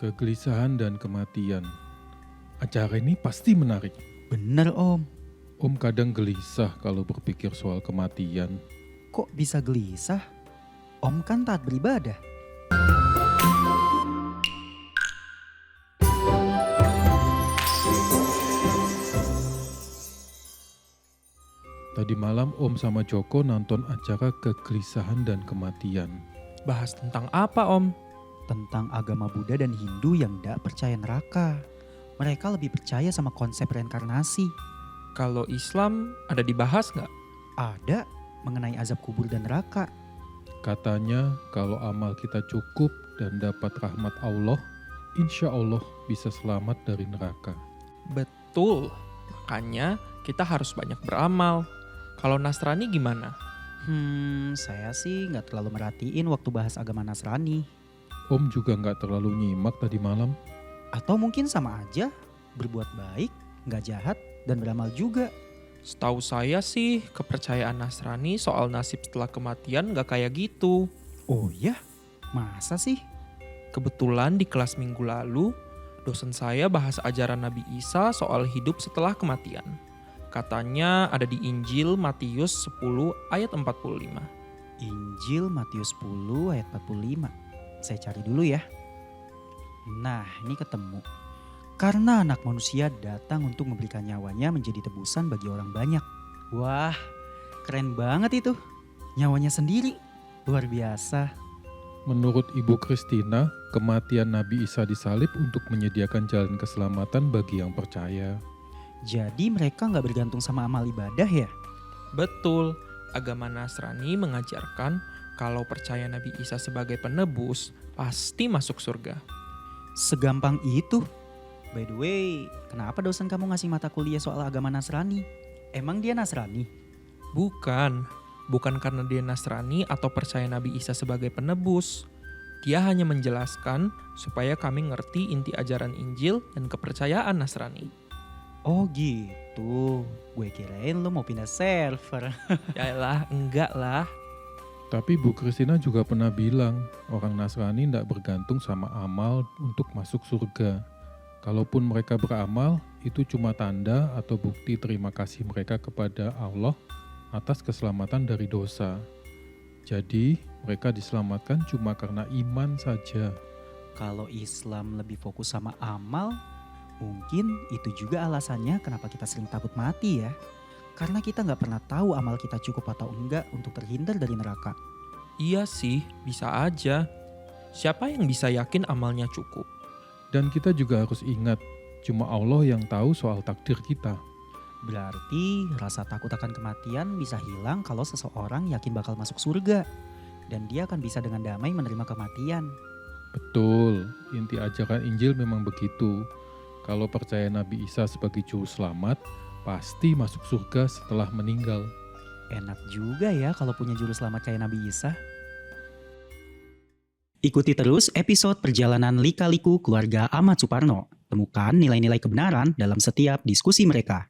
Kegelisahan dan kematian. Acara ini pasti menarik. Bener Om, Om kadang gelisah kalau berpikir soal kematian. kok bisa gelisah? Om kan taat beribadah. Tadi malam Om sama Joko nonton acara kegelisahan dan kematian. Bahas tentang apa, Om? Tentang agama Buddha dan Hindu yang gak percaya neraka. Mereka lebih percaya sama konsep reinkarnasi. Kalau Islam ada dibahas nggak? Ada mengenai azab kubur dan neraka. Katanya kalau amal kita cukup dan dapat rahmat Allah, insya Allah bisa selamat dari neraka. Betul. Makanya kita harus banyak beramal. Kalau Nasrani gimana? Saya sih gak terlalu merhatiin waktu bahas agama Nasrani. Om juga nggak terlalu nyimak tadi malam. Atau mungkin sama aja, berbuat baik, gak jahat, dan beramal juga. Setahu saya sih kepercayaan Nasrani soal nasib setelah kematian nggak kayak gitu. Oh ya? Masa sih? Kebetulan di kelas minggu lalu, dosen saya bahas ajaran Nabi Isa soal hidup setelah kematian. Katanya ada di Injil Matius 10 ayat 45. Injil Matius 10 ayat 45. Saya cari dulu ya. Nah, ini ketemu. Karena anak manusia datang untuk memberikan nyawanya menjadi tebusan bagi orang banyak. Wah, keren banget itu. Nyawanya sendiri. Luar biasa. Menurut Ibu Kristina, kematian Nabi Isa disalib untuk menyediakan jalan keselamatan bagi yang percaya. Jadi mereka gak bergantung sama amal ibadah ya? Betul, agama Nasrani mengajarkan kalau percaya Nabi Isa sebagai penebus, pasti masuk surga. Segampang itu. By the way, kenapa dosen kamu ngasih mata kuliah soal agama Nasrani? Emang dia Nasrani? Bukan karena dia Nasrani atau percaya Nabi Isa sebagai penebus. Dia hanya menjelaskan supaya kami ngerti inti ajaran Injil dan kepercayaan Nasrani. Oh gitu, gue kirain lu mau pindah server. Yaelah, enggak lah. Tapi Bu Kristina juga pernah bilang, orang Nasrani tidak bergantung sama amal untuk masuk surga. Kalaupun mereka beramal, itu cuma tanda atau bukti terima kasih mereka kepada Allah atas keselamatan dari dosa. Jadi, mereka diselamatkan cuma karena iman saja. Kalau Islam lebih fokus sama amal, mungkin itu juga alasannya kenapa kita sering takut mati ya. Karena kita gak pernah tahu amal kita cukup atau enggak untuk terhindar dari neraka. Iya sih, bisa aja. Siapa yang bisa yakin amalnya cukup? Dan kita juga harus ingat, cuma Allah yang tahu soal takdir kita. Berarti rasa takut akan kematian bisa hilang kalau seseorang yakin bakal masuk surga. Dan dia akan bisa dengan damai menerima kematian. Betul, inti ajaran Injil memang begitu. Kalau percaya Nabi Isa sebagai juru selamat, pasti masuk surga setelah meninggal. Enak juga ya kalau punya juru selamat kayak Nabi Isa. Ikuti terus episode perjalanan lika-liku keluarga Ahmad Suparno. Temukan nilai-nilai kebenaran dalam setiap diskusi mereka.